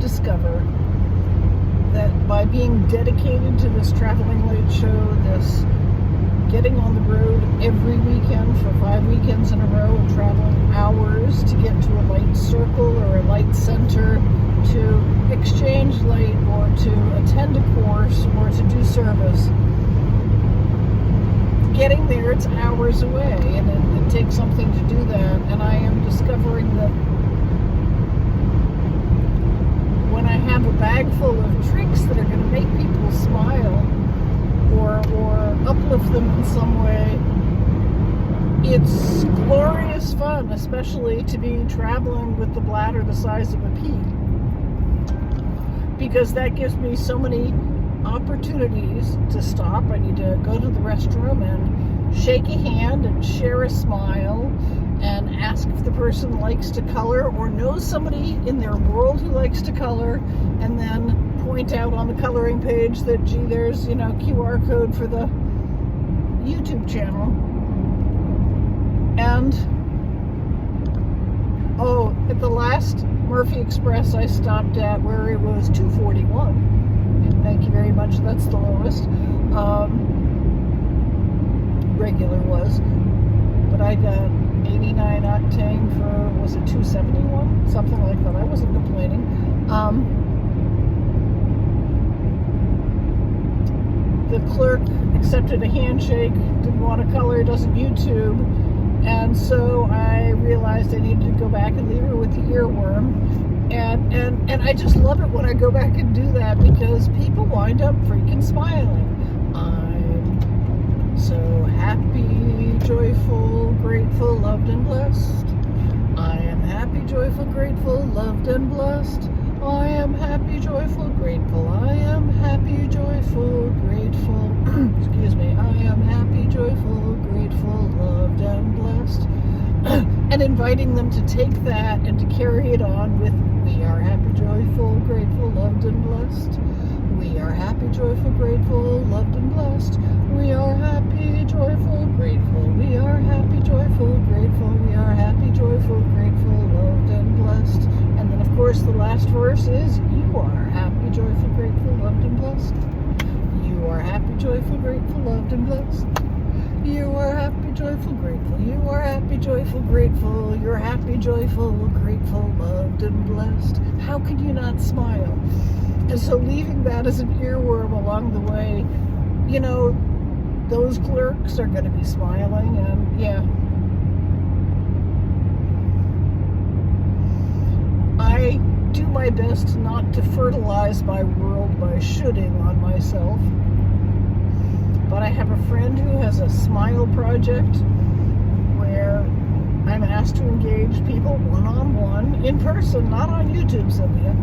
discover that by being dedicated to this Traveling Light show, this getting on the road every weekend for 5 weekends in a row and traveling hours to get to a light circle or a light center, to exchange light or to attend a course or to do service, getting there, it's hours away, and it takes something to do that. And I am discovering that when I have a bag full of tricks that are going to make people smile or uplift them in some way, it's glorious fun, especially to be traveling with the bladder the size of a pea, because that gives me so many opportunities to stop. I need to go to the restroom and shake a hand and share a smile and ask if the person likes to color or knows somebody in their world who likes to color, and then point out on the coloring page that, gee, there's, QR code for the YouTube channel. And at the last Murphy Express I stopped at, where it was $2.41. Thank you very much. That's the lowest. Regular was, but I got 89 octane for, was it $2.71? Something like that. I wasn't complaining. The clerk accepted a handshake, didn't want to color, doesn't YouTube, and so I realized I needed to go back and leave her with the earworm. And I just love it when I go back and do that, because people wind up freaking smiling. I'm so happy, joyful, grateful, loved and blessed. I am happy, joyful, grateful, loved and blessed. I am happy, joyful, grateful. I am happy, joyful, grateful. Excuse me. I am happy, joyful, grateful, loved and blessed. And inviting them to take that and to carry it on with, we are happy, joyful, grateful, loved and blessed. We are happy, joyful, grateful, loved and blessed. We are happy, joyful, grateful. We are happy, joyful, grateful. We are happy, joyful, grateful, loved and blessed. And then, of course, the last verse is, you are happy, joyful, grateful, loved and blessed. You are happy, joyful, grateful, loved and blessed. You are happy, joyful, grateful. You are happy, joyful, grateful. You're happy, joyful, grateful, loved and blessed. How could you not smile? And so leaving that as an earworm along the way, those clerks are going to be smiling, and yeah. I do my best not to fertilize my world by shoulding on myself. But I have a friend who has a smile project where I'm asked to engage people one-on-one in person, not on YouTube, Sylvia,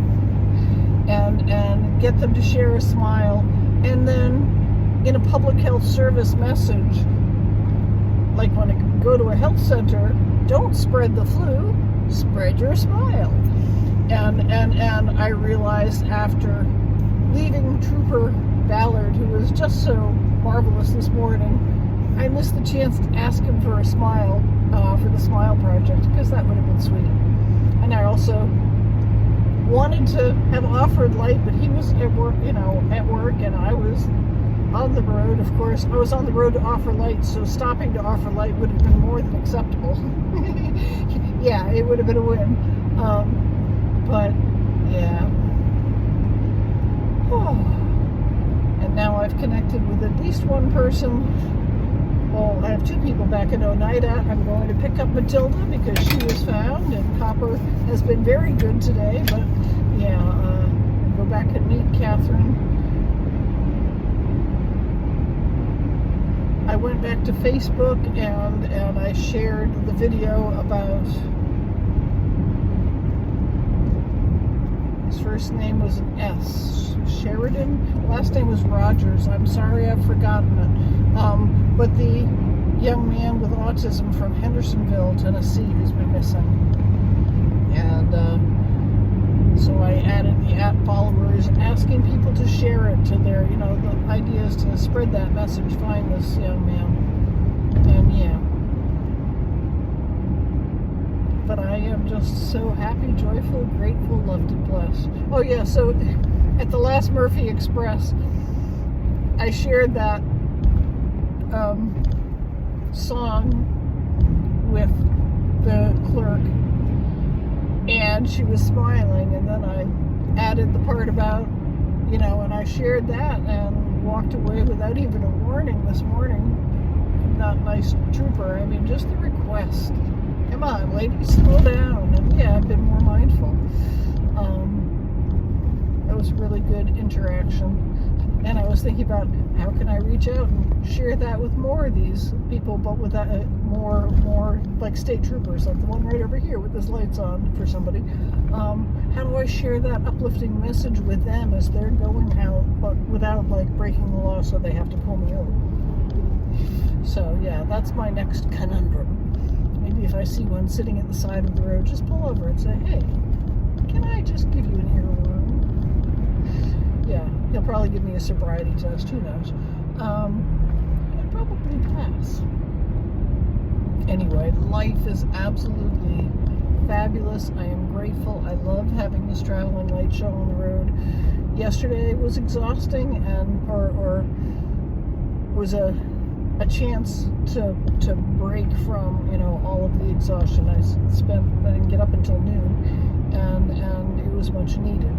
and get them to share a smile. And then in a public health service message, like when I go to a health center, don't spread the flu, spread your smile. And I realized after leaving Trooper Ballard, who was just so marvelous this morning, I missed the chance to ask him for a smile for the Smile Project, because that would have been sweet. And I also wanted to have offered light, but he was at work, and I was on the road. Of course, I was on the road to offer light, so stopping to offer light would have been more than acceptable. Yeah, it would have been a win. But yeah. And now I've connected with at least one person. Well, I have two people back in Oneida. I'm going to pick up Matilda because she was found, and Copper has been very good today. But yeah, go back and meet Catherine. I went back to Facebook and I shared the video about, his first name was an S, Sheridan. Last name was Rogers. I'm sorry, I've forgotten it. But the young man with autism from Hendersonville, Tennessee, who's been missing. And so I added the @followers, asking people to share it to their, the idea is to spread that message, find this young man. And yeah. but I am just so happy, joyful, grateful, loved, and blessed. Oh yeah, so at the last Murphy Express, I shared that song with the clerk, and she was smiling, and then I added the part about, and I shared that and walked away without even a warning this morning. Not nice trooper. I mean, just the request. Come on, lady, slow down. And yeah, I've been more mindful. That was really good interaction. And I was thinking about how can I reach out and share that with more of these people, but with that more like state troopers, like the one right over here with his lights on for somebody. How do I share that uplifting message with them as they're going out, but without like breaking the law so they have to pull me over? So yeah, that's my next conundrum. Maybe if I see one sitting at the side of the road, just pull over and say, hey, can I just give you an earworm? Yeah, he'll probably give me a sobriety test, who knows. I'd probably pass. Anyway, life is absolutely fabulous. I am grateful. I love having this traveling light show on the road. Yesterday was exhausting, and or was a chance to break from all of the exhaustion I didn't get up until noon, and it was much needed.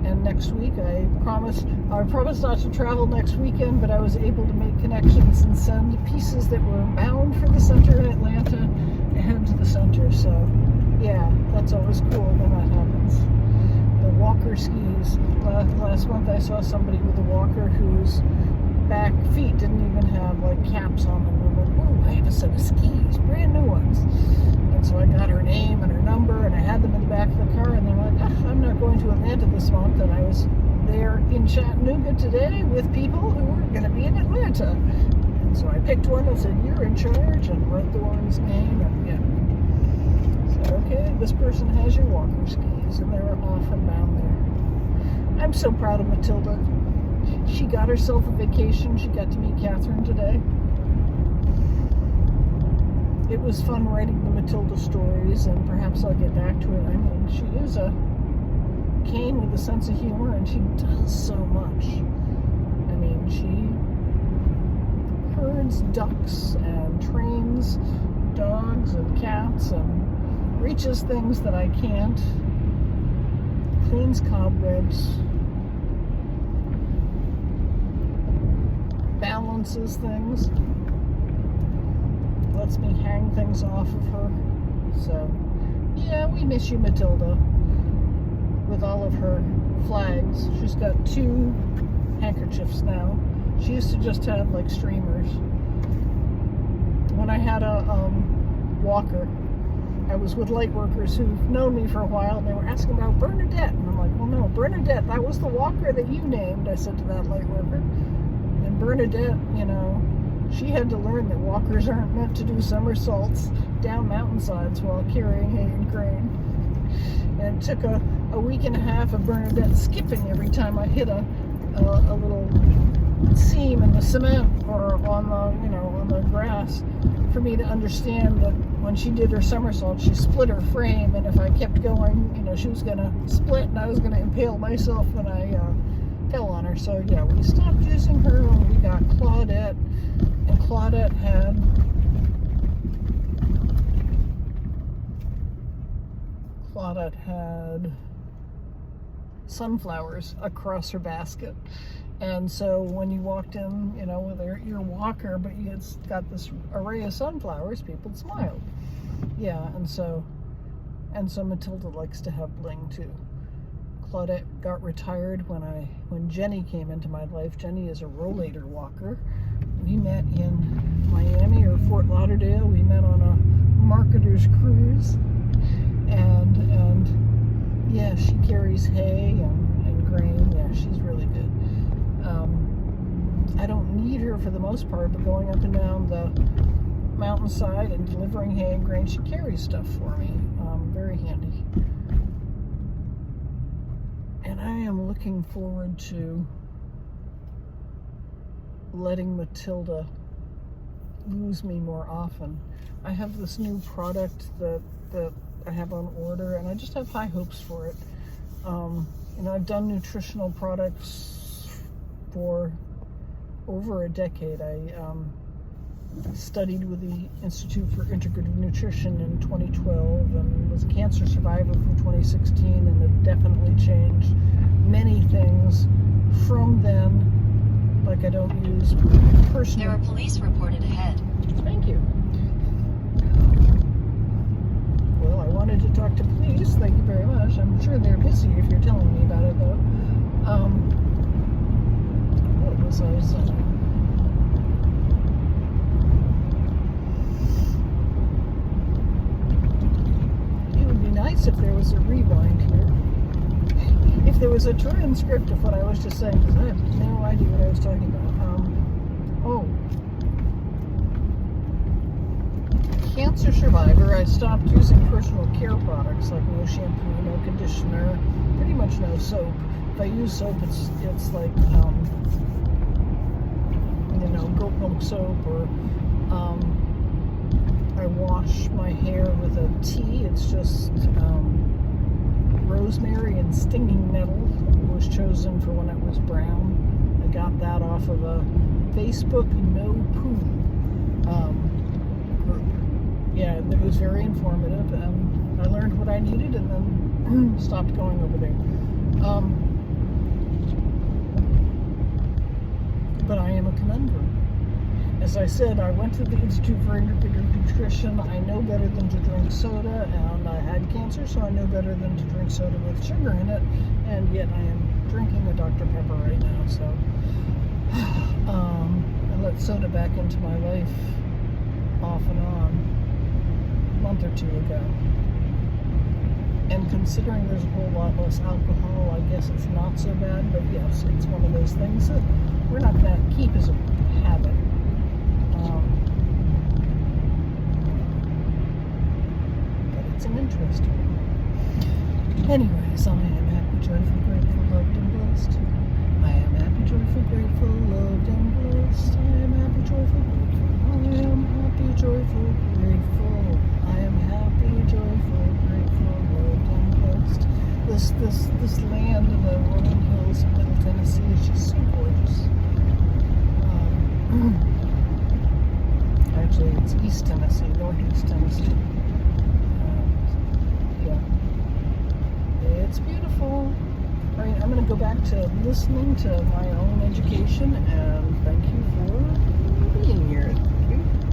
And next week I promised not to travel next weekend, but I was able to make connections and send pieces that were bound for the center in Atlanta and to the center. So yeah, that's always cool when that happens. The walker skis. Last month I saw somebody with a walker whose back feet didn't even have like caps on them. I'm like, oh, I have a set of skis, brand new ones. And so I got her name and her number, and I had them in the back of the car, and they're like, I'm not going to Atlanta this month. And I was there in Chattanooga today with people who were going to be in Atlanta. And so I picked one and said, you're in charge, and wrote the one's name, and yeah. So, okay, this person has your walker skis, and they're off and bound there. I'm so proud of Matilda. She got herself a vacation. She got to meet Catherine today. It was fun writing the Matilda stories, and perhaps I'll get back to it. I mean, she is a cane with a sense of humor, and she does so much. I mean, she herds ducks and trains dogs and cats and reaches things that I can't, cleans cobwebs, balances things, lets me hang things off of her. So yeah, we miss you, Matilda, with all of her flags. She's got 2 handkerchiefs now. She used to just have like streamers. When I had a walker, I was with light workers who've known me for a while, and they were asking about Bernadette, and I'm like, well, no, Bernadette, that was the walker that you named, I said to that light worker. And Bernadette, she had to learn that walkers aren't meant to do somersaults down mountainsides while carrying hay and grain. And it took a week and a half of Bernadette skipping every time I hit a little seam in the cement or on the grass for me to understand that when she did her somersault, she split her frame, and if I kept going, she was going to split and I was going to impale myself when I fell on her. So yeah, we stopped using her when we got Claudette, and Claudette had sunflowers across her basket. And so when you walked in, with your walker, but it's got this array of sunflowers, people smiled. Yeah, and so Matilda likes to have bling too. Claudette got retired when Jenny came into my life. Jenny is a rollator walker. We met in Miami or Fort Lauderdale. We met on a marketer's cruise, and yeah, she carries hay and grain. Yeah, she's really good. I don't need her for the most part, but going up and down the mountainside and delivering hay and grain, she carries stuff for me. Very handy. And I am looking forward to letting Matilda lose me more often. I have this new product that I have on order, and I just have high hopes for it. I've done nutritional products for over a decade. I studied with the Institute for Integrative Nutrition in 2012 and was a cancer survivor from 2016, and have definitely changed many things from then. Like, I don't use personal... There are police reported ahead. Thank you. Well, I wanted to talk to police. Thank you very much. I'm sure they're busy if you're telling me about it, though. What was I saying? It would be nice if there was a rewind here. If there was a transcript of what I was just saying, because I have no idea what I was talking about. Cancer survivor, I stopped using personal care products like no shampoo, no conditioner, pretty much no soap. If I use soap, it's like goat milk soap, or I wash my hair with a tea. It's just rosemary and stinging nettle. It was chosen for when it was brown. I got that off of a Facebook no poo group. Yeah, it was very informative, and I learned what I needed, and then stopped going over there. But I am a conundrum. As I said, I went to the Institute for Integrative Nutrition. I know better than to drink soda, and I had cancer, so I know better than to drink soda with sugar in it, and yet I am drinking a Dr. Pepper right now, so I let soda back into my life off and on a month or two ago. And considering there's a whole lot less alcohol, I guess it's not so bad, but yes, it's one of those things that we're not going to keep as a habit. But it's an interesting one. Anyways, I am happy, joyful, grateful, loved, and blessed. I am happy, joyful, grateful, loved, and blessed. I am happy, joyful, grateful. I am happy, joyful, grateful. I am happy, joyful, grateful, loved, and blessed. This land in the rolling hills of Middle Tennessee is just so gorgeous. Actually, it's East Tennessee, Northeast Tennessee. Yeah. It's beautiful. All right, I'm going to go back to listening to my own education, and thank you for being here.